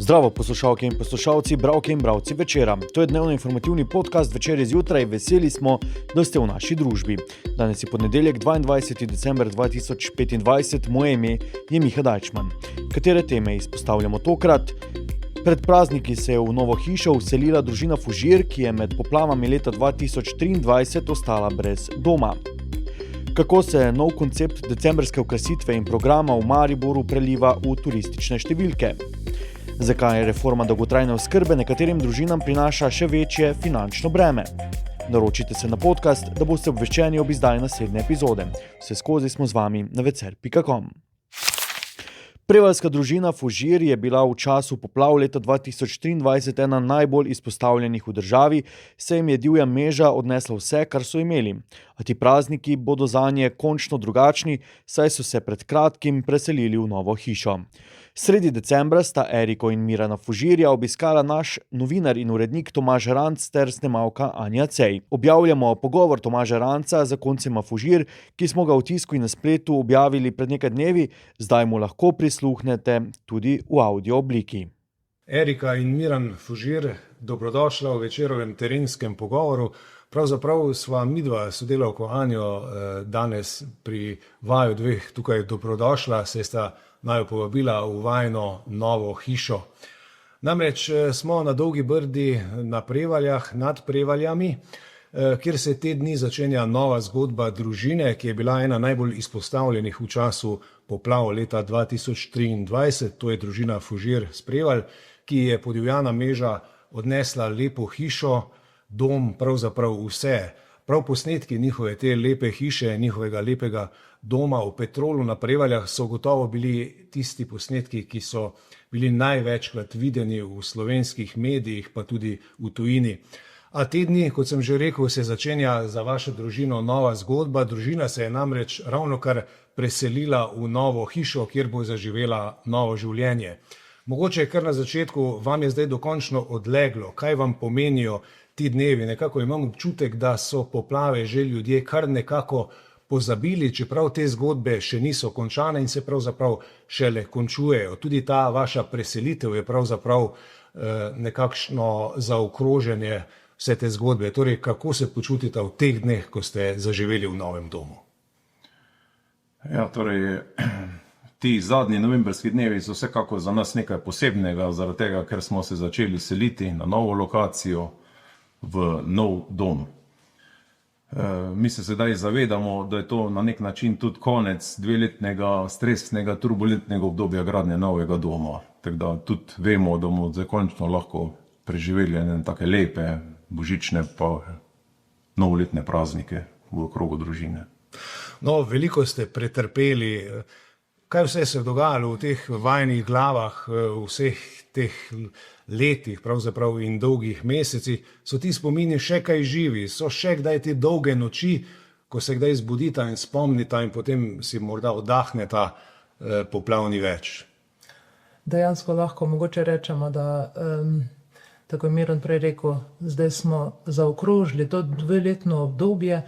Zdravo poslušalke in poslušalci, bralke in bralci večera. To je dnevno informativni podcast Večer zjutraj. Veseli smo, da ste v naši družbi. Danes je ponedeljek, 22. december 2025. Moje ime je Miha Dajčman. Katere teme izpostavljamo tokrat? Pred prazniki se je v novo hišo vselila družina Fužir, ki je med poplavami leta 2023 ostala brez doma. Kako se nov koncept decembrske okrasitve in programa v Mariboru preliva v turistične številke? Zakaj reforma dolgotrajne oskrbe nekaterim družinam prinaša še večje finančno breme? Naročite se na podcast, da boste obveščeni ob izdaji naslednje epizode. Vseskozi smo z vami na vecer.com. Prevaljska družina Fužir je bila v času poplav leta 2023 ena najbolj izpostavljenih v državi, saj jim je divja meža odnesla vse, kar so imeli. A ti prazniki bodo zanje končno drugačni, saj so se pred kratkim preselili v novo hišo. Sredi decembra sta Eriko in Mirana Fužirja obiskala naš novinar in urednik Tomaž Ranc ter snemalka Anja Cej. Objavljamo pogovor Tomaža Ranca z zakoncema Fužir, ki smo ga v tisku in na spletu objavili pred nekaj dnevi, zdaj mu lahko prisluhnete tudi v audio obliki. Erika in Miran Fužir, dobrodošla v večerovem terenskem pogovoru. Pravzaprav sva midva sodelavko Anjo danes pri vaju dveh tukaj dobrodošla, saj sta naju povabila v vajino novo hišo. Namreč smo na Dolgi Brdi na Prevaljah, nad Prevaljami, kjer se te dni začenja nova zgodba družine, ki je bila ena najbolj izpostavljenih v času poplav leta 2023. To je družina Fužir s Prevalj, ki je podivjana meža odnesla lepo hišo, dom, pravzaprav vse. Prav posnetki njihove te lepe hiše, njihovega lepega doma v Petrolu na Prevaljah so gotovo bili tisti posnetki, ki so bili največkrat videni v slovenskih medijih, pa tudi v tujini. A te dni, kot sem že rekel, se začenja za vašo družino nova zgodba. Družina se je namreč ravnokar preselila v novo hišo, kjer bo zaživela novo življenje. Mogoče kar na začetku vam je zdaj dokončno odleglo, kaj vam pomenijo ti dnevi. Nekako imam občutek, da so poplave že ljudje kar nekako pozabili, čeprav te zgodbe še niso končane in se pravzaprav šele končujejo. Tudi ta vaša preselitev je pravzaprav nekakšno zaokroženje vse te zgodbe. Torej, kako se počutite v teh dneh, ko ste zaživeli v novem domu? Ja, torej, ti zadnji novemberski dnevi so vsekako za nas nekaj posebnega, zaradi tega, ker smo se začeli seliti na novo lokacijo, v nov dom. Mi se sedaj zavedamo, da je to na nek način tudi konec dveletnega stresnega, turbulentnega obdobja gradnje novega doma. Tako da tudi vemo, da bomo zdaj končno lahko preživeli ene take lepe božične pa novoletne praznike v okrogu družine. No, veliko ste pretrpeli. Kaj vse se je dogajalo v teh vajnih glavah, v vseh teh letih pravzaprav in dolgih mesecih? So ti spomini še kaj živi? So še kdaj te dolge noči, ko se kdaj zbudita in spomnita in potem si morda oddahneta, poplavni več? Dejansko lahko mogoče rečemo, da tako je Miran prej rekel, zdaj smo zaokrožili to dveletno obdobje,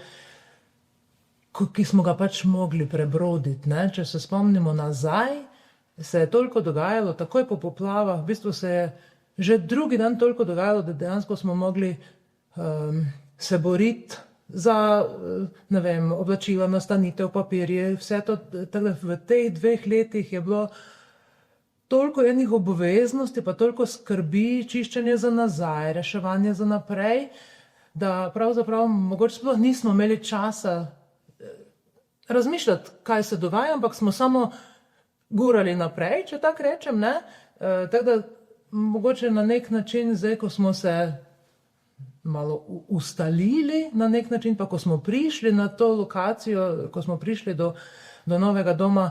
ki smo ga pač mogli prebroditi. Ne? Če se spomnimo nazaj, se je toliko dogajalo, takoj po poplavah, v bistvu se je že drugi dan toliko dogajalo, da dejansko smo mogli se boriti za, ne vem, oblačila, nastanitev, papirje, vse to. V teh 2 letih je bilo toliko enih obveznosti, pa toliko skrbi, čiščenje za nazaj, reševanje za naprej, da pravzaprav mogoče sploh nismo imeli časa razmišljati, kaj se dogaja, ampak smo samo gurali naprej, če tako rečem, ne? Tako da mogoče na nek način, zdaj, ko smo se malo ustalili na nek način, pa ko smo prišli na to lokacijo, ko smo prišli do novega doma,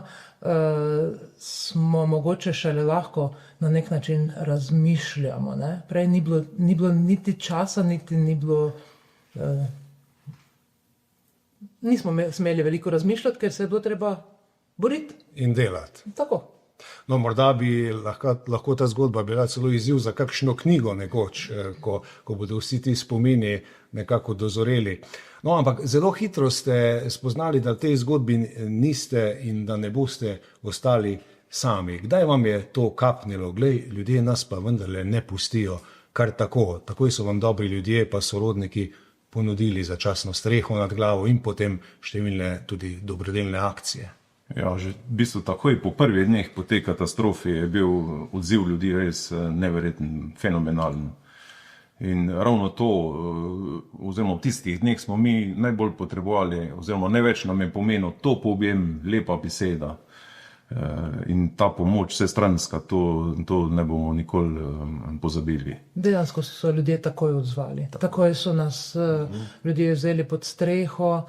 smo mogoče šele lahko na nek način razmišljamo, ne? Prej ni bilo niti časa, niti ni bilo... Nismo smeli veliko razmišljati, ker se je bilo treba boriti. In delati. Tako. No, morda bi lahko ta zgodba bila celo izziv za kakšno knjigo nekoč, ko bodo vsi ti spomini nekako dozoreli. No, ampak zelo hitro ste spoznali, da tej zgodbi niste in da ne boste ostali sami. Kdaj vam je to kapnilo? Glej, ljudje nas pa vendarle ne pustijo kar tako. Takoj so vam dobri ljudje pa sorodniki ponudili začasno streho nad glavo in potem številne tudi dobrodelne akcije. Ja, že v bistvu takoj po prvih dneh po tej katastrofi je bil odziv ljudi res neverjeten, fenomenalen. In ravno to, oziroma v tistih dneh smo mi najbolj potrebovali, oziroma največ nam je pomenil top objem, lepa beseda. In ta pomoč vsestranska, to ne bomo nikoli pozabili. Dejansko so se ljudje takoj odzvali. Takoj so nas ljudje vzeli pod streho,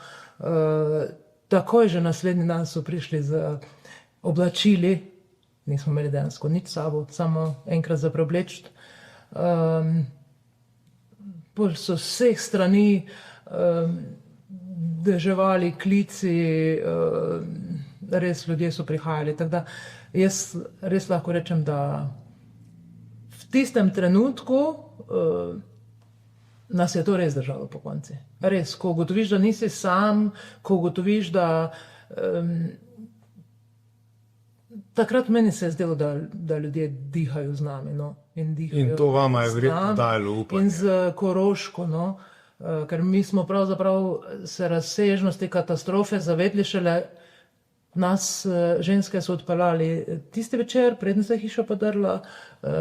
takoj že naslednji dan so prišli z oblačili, nismo imeli dejansko nič s sabo, samo enkrat za preobleči. Bolj so z vseh strani deževali klici, res ljudje so prihajali. Tako da jaz res lahko rečem, da v tistem trenutku nas je to res držalo po konci. Res, ko ugotoviš, da nisi sam, ko ugotoviš, da takrat meni se je zdelo, da ljudje dihajo z nami, no, in to vama je verjetno dajalo upanje. In z Koroško, no, ker mi smo pravzaprav se razsežnosti katastrofe zavedli šele, nas ženske so odpeljali tisti večer, preden se je hiša podrla,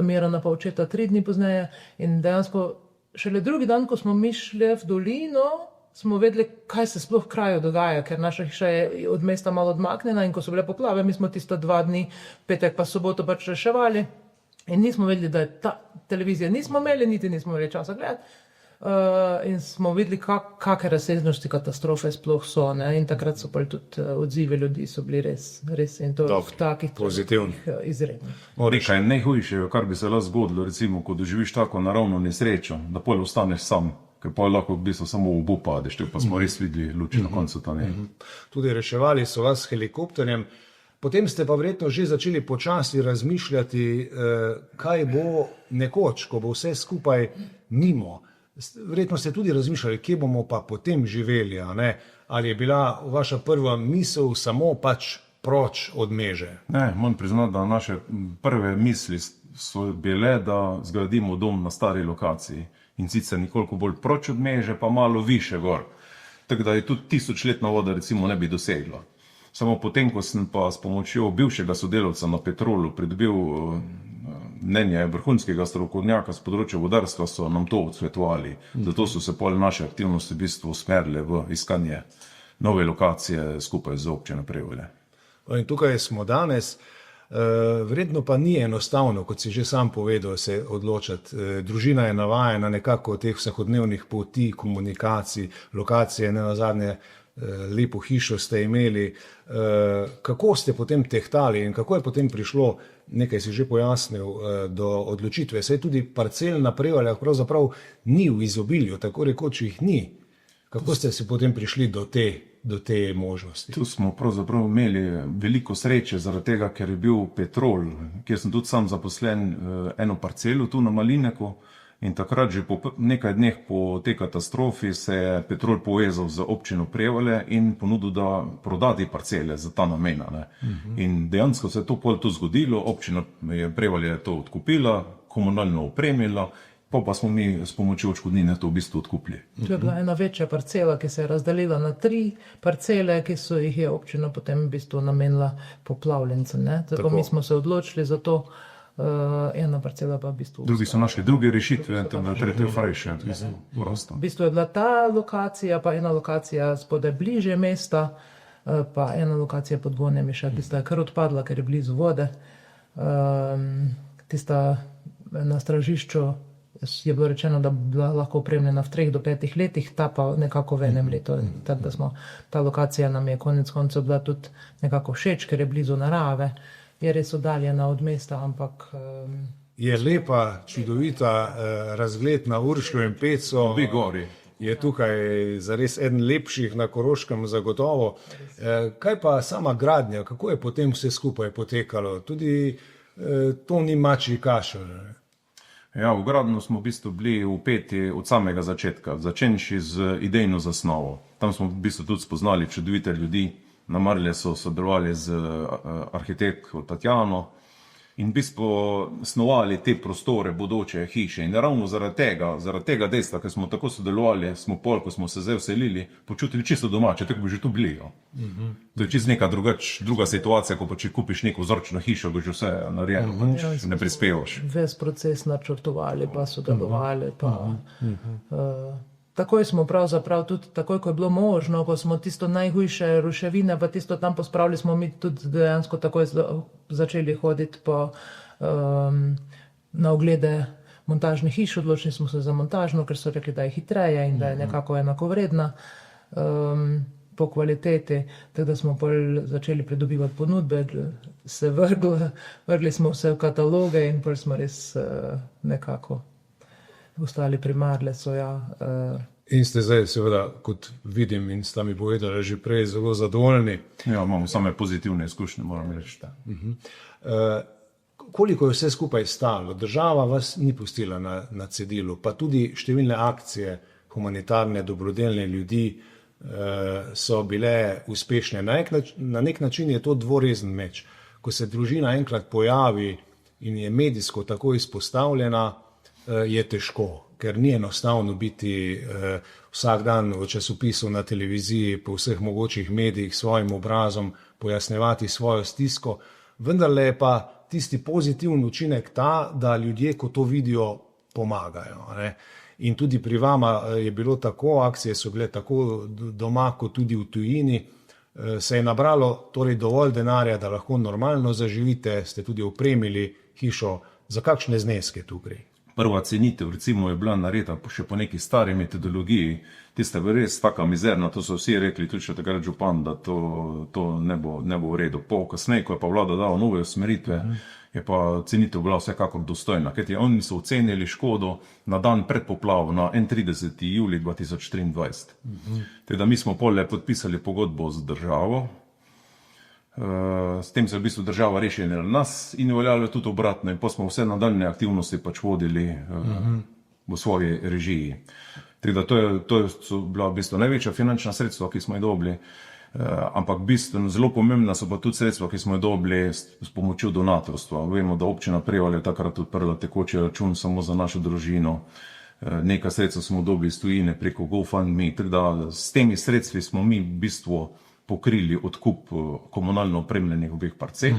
Mirana pa očeta 3 dni pozneje, in dejansko šele drugi dan, ko smo mi šli v dolino, smo vedeli, kaj se sploh v kraju dogaja, ker naša hiša je od mesta malo odmaknjena in ko so bile poplave, mi smo tisto 2 dni, petek pa soboto pač reševali in nismo vedeli, da je ta televizija nismo imeli, niti nismo imeli časa gledati. In smo videli, kakšne razsežnosti katastrofe sploh so, ne? In takrat so pa tudi odzivi ljudi so bili res in to v takih izrednih. Nekaj najhujšega, kar bi se lahko zgodilo, recimo, ko doživiš tako naravno nesrečo, da pol ostaneš sam, ker pa lahko v bistvu samo v obup padeš, pa smo res videli luč na koncu tunela. Tudi reševali so vas s helikopterjem, potem ste pa verjetno že začeli počasi razmišljati, kaj bo nekoč, ko bo vse skupaj mimo. Verjetno ste tudi razmišljali, kje bomo pa potem živeli, a ne? Ali je bila vaša prva misel samo pač proč od Meže? Ne, moram priznati, da naše prve misli so bile, da zgradimo dom na stari lokaciji in sicer nekoliko bolj proč od Meže, pa malo više gor. Tako da je tudi 1000-letna voda recimo ne bi dosegla. Samo potem, ko sem pa s pomočjo bivšega sodelavca na Petrolu pridobil mnenje vrhunskega strokovnjaka z področja vodarstva, so nam to odsvetovali. Zato so se pol naše aktivnosti v bistvu usmerile v iskanje nove lokacije skupaj z občino Prevalje. In tukaj smo danes, verjetno pa ni enostavno, kot si že sam povedal, se odločati. Družina je navajena nekako teh vsakodnevnih poti, komunikacij, lokacije, ne nazadnje lepo hišo ste imeli. Kako ste potem tehtali in kako je potem prišlo, nekaj si že pojasnil, do odločitve? Saj tudi parcel na Prevaljah pravzaprav ni v izobilju, tako rekoč jih ni. Kako ste si potem prišli do te možnosti? Tu smo pravzaprav imeli veliko sreče, zaradi tega, ker je bil Petrol, kjer sem tudi sam zaposlen, eno parcelo tu na Malineku. In takrat že po nekaj dneh po tej katastrofi se je Petrol povezal z občino Prevalje in ponudil, da proda te parcele za ta namen. In dejansko se je to pol tu zgodilo, občina Prevalje to odkupila, komunalno opremila, pa smo mi s pomočjo odškodnine to v bistvu odkupili. To je bila ena večja parcela, ki se je razdelila na 3 parcele, ki so jih je občina potem v bistvu namenila poplavljencem. Tako mi smo se odločili za to. Ena parcela pa v bistvu... Drugi so našli druge rešitve, tretje frajše. V bistvu je bila ta lokacija, pa ena lokacija spodaj bliže mesta, pa ena lokacija pod Gonjamiša, tista je kar odpadla, ker je blizu vode. Tista na stražišču je bilo rečeno, da bi bila lahko opremljena v 3 do 5 letih, ta pa nekako v enem letu. Tako da ta lokacija nam je konec koncev bila tudi nekako všeč, ker je blizu narave. Je res oddaljena od mesta, ampak... Je lepa, čudovita razgled na Uršljo in Peco. Obe gori. Je tukaj zares eden lepših na Koroškem zagotovo. Kaj pa sama gradnja, kako je potem vse skupaj potekalo? Tudi to ni mačji kašelj. Ja, v gradnjo smo v bistvu bili vpeti od samega začetka, začenši z idejno zasnovo. Tam smo v bistvu tudi spoznali čudovite ljudi, Na Marlesu sodelovali z arhitektko Tatjano in v bistvu snovali te prostore bodoče hiše. In ravno zaradi tega dejstva, ker smo tako sodelovali, smo pol, ko smo se zdaj vselili, počutili čisto domače, tako bi že tu bili. To je čisto neka druga situacija, ko pa če kupiš neko vzorčno hišo, bo že vse narejeno, pač ne prispevaš. Ves proces načrtovali, pa sodelovali, pa takoj smo pravzaprav tudi, takoj, ko je bilo možno, ko smo tisto najhujše ruševine, pa tisto tam pospravili, smo mi tudi dejansko takoj začeli hoditi na oglede montažnih hiš. Odločili smo se za montažno, ker so rekli, da je hitreje in da je nekako enakovredna po kvaliteti. Tako da smo pol začeli pridobivati ponudbe, se vrgli smo vse v kataloge in pol smo res nekako ostali pri Marlesu, In ste zdaj seveda, kot vidim in sta mi povedali že prej, zelo zadovoljni. Ja, imamo same pozitivne izkušnje, moram reči. Koliko je vse skupaj stalo? Država vas ni pustila na cedilu, pa tudi številne akcije humanitarne, dobrodelne ljudi so bile uspešne. Na nek način je to dvorezen meč. Ko se družina enkrat pojavi in je medijsko tako izpostavljena, je težko, ker ni enostavno biti vsak dan v časopisu, na televiziji, po vseh mogočih medijih s svojim obrazom, pojasnevati svojo stisko. Vendarle je pa tisti pozitivni učinek ta, da ljudje, ko to vidijo, pomagajo. Ne? In tudi pri vama je bilo tako, akcije so bile tako doma, kot tudi v tujini. Se je nabralo torej dovolj denarja, da lahko normalno zaživite, ste tudi opremili hišo. Za kakšne zneske tu gre? Prva cenitev recimo je bila narejena še po neki stari metodologiji, tista je res taka mizerna, to so vsi rekli, tudi še takrat župan, da to ne bo v redu. Kasneje, ko je pa vlada dala nove usmeritve, je pa cenitev bila vsekakor dostojna, kajti oni so ocenili škodo na dan pred poplavo na 31. julij 2023. Teda mi smo pol podpisali pogodbo z državo, s tem se je v bistvu država rešila nas in veljalo tudi obratno in pa smo vse nadaljne aktivnosti pač vodili v svoji režiji. Teda to so bila v bistvu največja finančna sredstva, ki smo jih dobili, ampak bistveno zelo pomembna so pa tudi sredstva, ki smo jih dobili s pomočjo donatorstva. Vemo, da občina Prevalje je takrat odprla tekoči račun samo za našo družino. Nekaj sredstva smo dobili iz tujine preko GoFundMe, tako da s temi sredstvi smo mi v bistvu pokrili odkup komunalno opremljenih obeh parcel,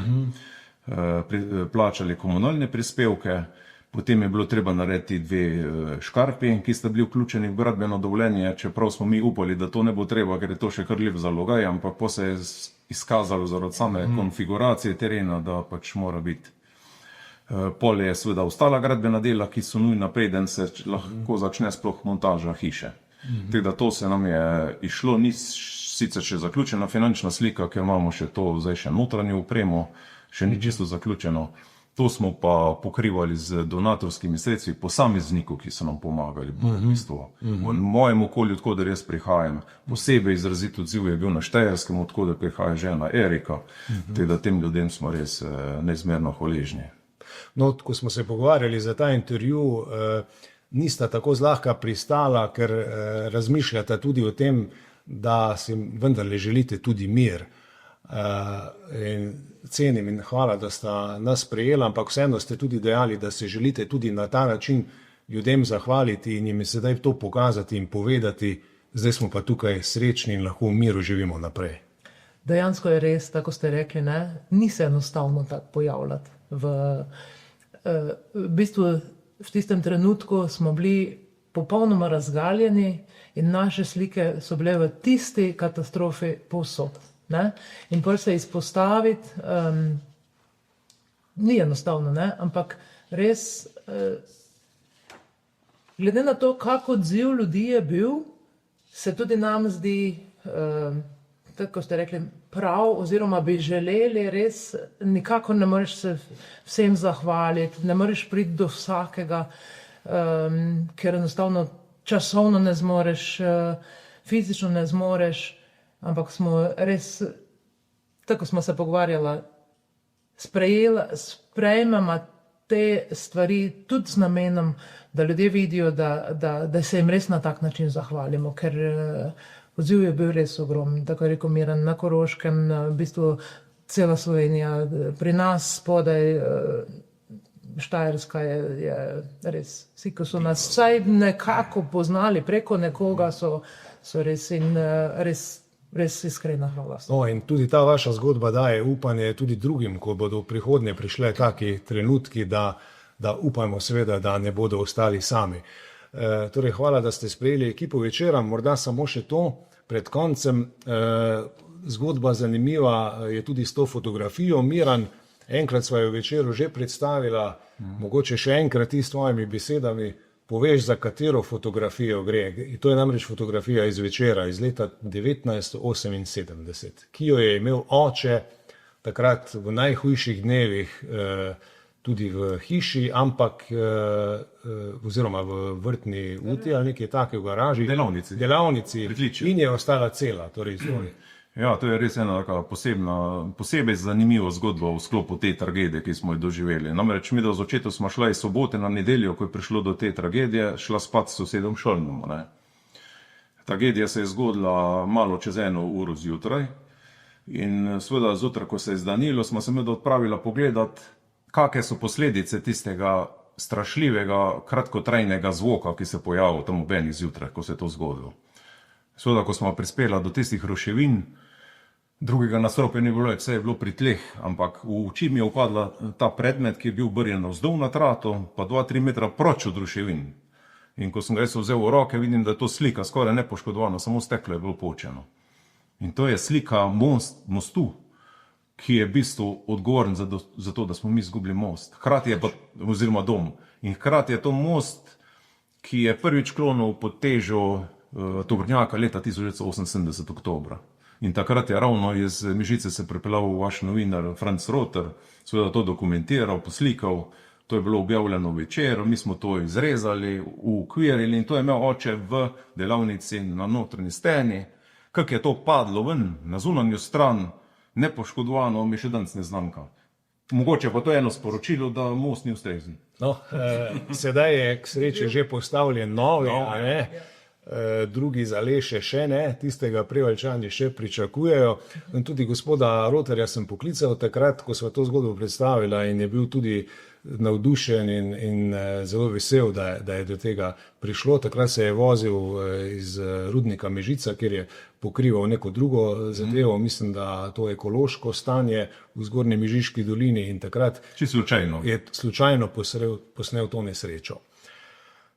plačali komunalne prispevke, potem je bilo treba narediti 2 škarpi, ki sta bili vključeni v gradbeno dovoljenje, čeprav smo mi upali, da to ne bo treba, ker je to še kar lep zalogaj, ampak pa se je izkazalo zaradi same konfiguracije terena, da pač mora biti. Pol je seveda ostala gradbena dela, ki so nujna, preden se lahko začne sploh montaža hiše. Tako da to se nam je išlo, ni sicer še zaključena finančna slika, ker imamo še to zdaj še notranjo opremo, še ni čisto zaključeno. To smo pa pokrivali z donatorskimi sredstvi posameznikov, ki so nam pomagali. V bistvu. V mojem okolju, odkoder jaz prihajam, posebej izrazit odziv je bil na Štajerskem, odkoder prihaja žena Erika, tako da tem ljudem smo res neizmerno hvaležni. No, ko smo se pogovarjali za ta intervju, nista tako zlahka pristala, ker razmišljata tudi o tem, da si vendarle želite tudi mir. In cenim in hvala, da sta nas sprejela, ampak vseeno ste tudi dejali, da se želite tudi na ta način ljudem zahvaliti in jim sedaj to pokazati in povedati, zdaj smo pa tukaj srečni in lahko v miru živimo naprej. Dejansko je res, tako ste rekli, ni se enostavno tako pojavljati. V bistvu v tistem trenutku smo bili popolnoma razgaljeni in naše slike so bile v tisti katastrofi povsod. In pol se izpostaviti ni enostavno, ampak res glede na to, kako odziv ljudi je bil, se tudi nam zdi, tako ste rekli, prav, oziroma bi želeli res, nikakor ne moreš se vsem zahvaliti, ne moreš priti do vsakega, ker enostavno časovno ne zmoreš, fizično ne zmoreš, ampak smo res, tako smo se pogovarjali, sprejmemo te stvari tudi z namenom, da ljudje vidijo, da se jim res na tak način zahvalimo, ker Odziv je bil res ogromen, tako je rekel Miran, na Koroškem, v bistvu cela Slovenija, pri nas spodaj, Štajerska je res, vsi, ko so nas vsaj nekako poznali preko nekoga, so res in res iskrena hvala. No, in tudi ta vaša zgodba daje upanje tudi drugim, ko bodo v prihodnje prišle taki trenutki, da upajmo seveda, da ne bodo ostali sami. Torej, hvala, da ste sprejeli ekipo Večera. Morda samo še to, pred koncem, zgodba zanimiva je tudi s to fotografijo. Miran, enkrat sva jo v Večeru že predstavila, mogoče še enkrat ti s tvojimi besedami poveš, za katero fotografijo gre. To je namreč fotografija iz Večera iz leta 1978, ki jo je imel oče takrat v najhujših dnevih, tudi v hiši, ampak oziroma v vrtni uti ali nekaj take v garaži. Delavnici. In je ostala cela. Torej, Ja, to je res ena taka posebej zanimiva zgodba v sklopu te tragedije, ki smo jo doživeli. Namreč mi, da z očetom smo šla iz sobote na nedeljo, ko je prišlo do te tragedije, šla spat s sosedom Šolnom. Tragedija se je zgodila malo čez 1 uro zjutraj in seveda zjutraj, ko se je zdanilo, smo se med odpravila pogledati, kakšne so posledice tistega strašljivega, kratkotrajnega zvoka, ki se pojavil tam ob 1 zjutraj, ko se je to zgodilo. Seveda, ko smo prispela do tistih ruševin, drugega nastropja ni bilo, vse je bilo pri tleh, ampak v oči mi je upadla ta predmet, ki je bil obrnjen navzdol na trato, pa 2-3 metra proč od ruševin. In ko sem ga vzel v roke, vidim, da je to slika skoraj nepoškodovana, samo steklo je bilo počeno. In to je slika mostu, ki je v bistvu odgovoren za to, da smo mi izgubili most. Hkrati je pa, oziroma dom. In hkrati je to most, ki je prvič klonil pod težo tovornjaka leta 1978 oktobra. In takrat je ravno iz Mežice se pripeljal vaš novinar Franc Roter, seveda to dokumentiral, poslikal, to je bilo objavljeno v Večeru, mi smo to izrezali, ukvirili in to je imel oče v delavnici na notranji steni. Kako je to padlo ven, na zunanjo stran, nepoškodovano, mi še danes ne znanka. Mogoče pa to je eno sporočilo, da most ni ustrezen. No, sedaj je k sreči že postavljen novi, a ne? Drugi za Leše še ne, tistega Prevaljčani še pričakujejo. In tudi gospoda Roterja sem poklical takrat, ko sva to zgodbo predstavila in je bil tudi navdušen in zelo vesel, da je do tega prišlo. Takrat se je vozil iz rudnika Mežica, kjer je pokrival neko drugo zadevo, mislim, da to ekološko stanje v Zgornji Mežiški dolini in takrat je slučajno posnel to nesrečo.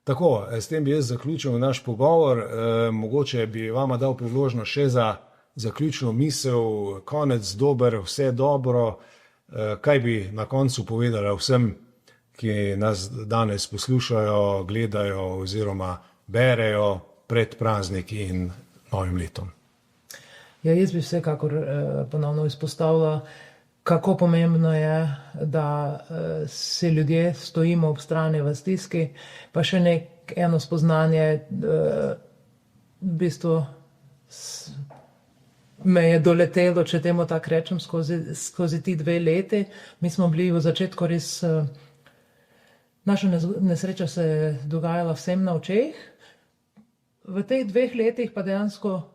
Tako, s tem bi jaz zaključil naš pogovor. Mogoče bi vama dal priložnost še za zaključno misel, konec dober, vse dobro. Kaj bi na koncu povedala vsem, ki nas danes poslušajo, gledajo oziroma berejo pred prazniki in novim letom? Ja, jaz bi vsekakor ponovno izpostavila, kako pomembno je, da se ljudje stojimo ob strani v stiski, pa še eno spoznanje, v bistvu me je doletelo, če temu tako rečem, skozi ti 2 leti. Mi smo bili v začetku res, naša nesreča se je dogajala vsem na očeh. V teh 2 letih pa dejansko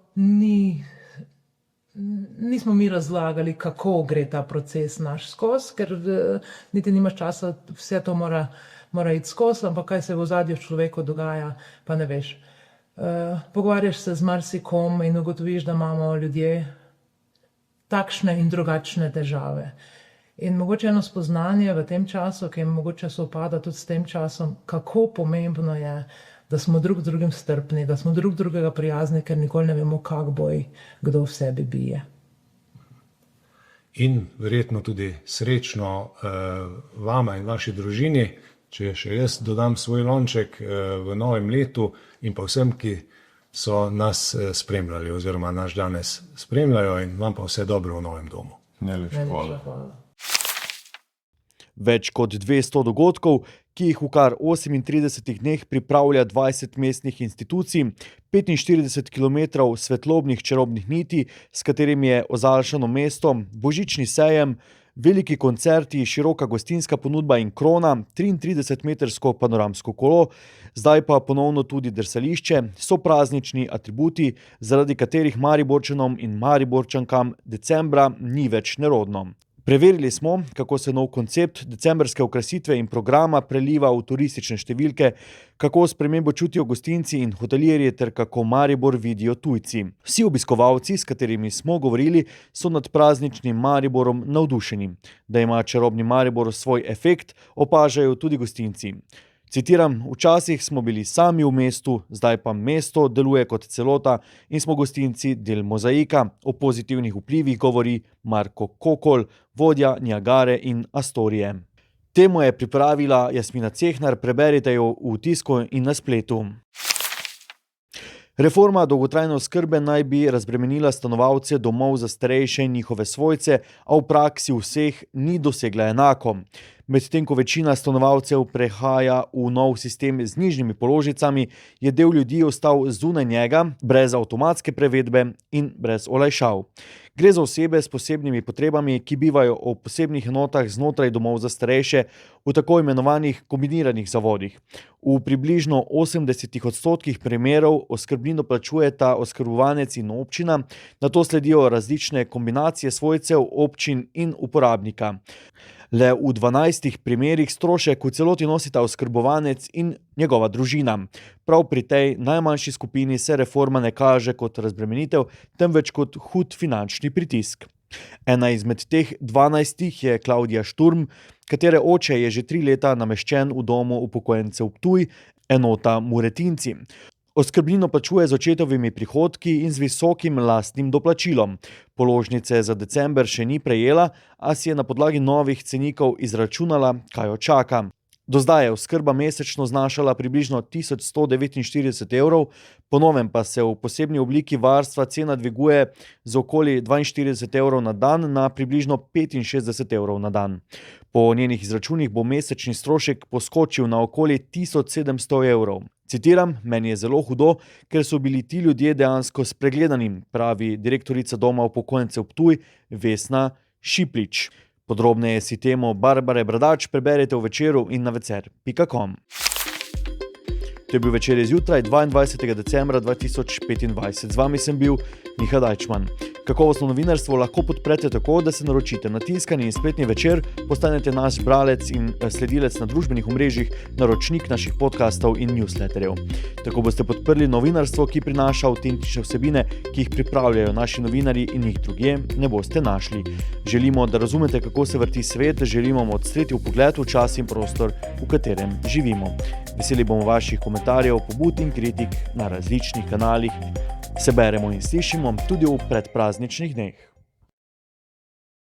nismo mi razlagali, kako gre ta proces naš skozi, ker niti nimaš časa, vse to mora iti skozi, ampak kaj se v ozadju človeku dogaja, pa ne veš. Pogovarjaš se z marsikom in ugotoviš, da imamo ljudje takšne in drugačne težave. In mogoče eno spoznanje v tem času, ki mogoče sovpada tudi s tem časom, kako pomembno je, da smo drug drugim strpni, da smo drug drugega prijazni, ker nikoli ne vemo, kak boj kdo v sebi bije. In verjetno tudi srečno vama in vaši družini, če še jaz dodam svoj lonček v novem letu in pa vsem, ki so nas spremljali oziroma naš danes spremljajo in vam pa vse dobro v novem domu. Najlepša hvala. Več kot 200 dogodkov, ki jih v kar 38 dneh pripravlja 20 mestnih institucij, 45 km svetlobnih čarobnih niti, s katerim je ozaljšano mesto, božični sejem, Veliki koncerti, široka gostinska ponudba in krona, 33-metrsko panoramsko kolo, zdaj pa ponovno tudi drsališče, so praznični atributi, zaradi katerih Mariborčanom in Mariborčankam decembra ni več nerodno. Preverili smo, kako se nov koncept decembrske okrasitve in programa preliva v turistične številke, kako spremembo čutijo gostinci in hotelirji ter kako Maribor vidijo tujci. Vsi obiskovalci, s katerimi smo govorili, so nad prazničnim Mariborom navdušeni. Da ima čarobni Maribor svoj efekt, opažajo tudi gostinci. Citiram, včasih smo bili sami v mestu, zdaj pa mesto deluje kot celota in smo gostinci del mozaika. O pozitivnih vplivih govori Marko Kokol, vodja Niagare in Astorije. Temo je pripravila Jasmina Cehnar, preberite jo v tisku in na spletu. Reforma dolgotrajne oskrbe naj bi razbremenila stanovalce domov za starejše in njihove svojce, a v praksi vseh ni dosegla enako. Medtem ko večina stanovalcev prehaja v nov sistem z nižjimi položnicami, je del ljudi ostal zunaj njega, brez avtomatske prevedbe in brez olajšav. Gre za osebe s posebnimi potrebami, ki bivajo v posebnih enotah znotraj domov za starejše v tako imenovanih kombiniranih zavodih. V približno 80% primerov oskrbnino plačujeta oskrbovanec in občina, nato sledijo različne kombinacije svojcev, občin in uporabnika. Le v 12 primerih strošek v celoti nosita oskrbovanec in njegova družina. Prav pri tej najmanjši skupini se reforma ne kaže kot razbremenitev, temveč kot hud finančni pritisk. Ena izmed teh 12 je Klavdija Šturm, katere oče je že 3 leta nameščen v domu upokojencev Ptuj, enota Muretinci. Oskrbnino plačuje z očetovimi prihodki in z visokim lastnim doplačilom. Položnice za december še ni prejela, a si je na podlagi novih cenikov izračunala, kaj jo čaka. Do zdaj je oskrba mesečno znašala približno 1149 evrov, po novem pa se v posebni obliki varstva cena dviguje z okoli 42 evrov na dan na približno 65 evrov na dan. Po njenih izračunih bo mesečni strošek poskočil na okoli 1700 evrov. Citiram, meni je zelo hudo, ker so bili ti ljudje dejansko spregledani, pravi direktorica doma upokojencev Ptuj Vesna Šiplič. Podrobneje si temo Barbare Bradač preberete v Večeru in na večer.com. To je bil Večer zjutraj 22. decembra 2025. Z vami sem bil Miha Dajčman. Kakovostno novinarstvo lahko podprete tako, da se naročite na tiskani in spletni Večer, postanete naš bralec in sledilec na družbenih omrežjih, naročnik naših podcastov in newsletterjev. Tako boste podprli novinarstvo, ki prinaša avtentične vsebine, ki jih pripravljajo naši novinarji in jih drugje ne boste našli. Želimo, da razumete, kako se vrti svet, želimo vam odstreti vpogled v čas in prostor, v katerem živimo. Veseli bomo vaših komentarjev, pobud in kritik na različnih kanalih. Se beremo in slišimo tudi v predprazničnih dneh.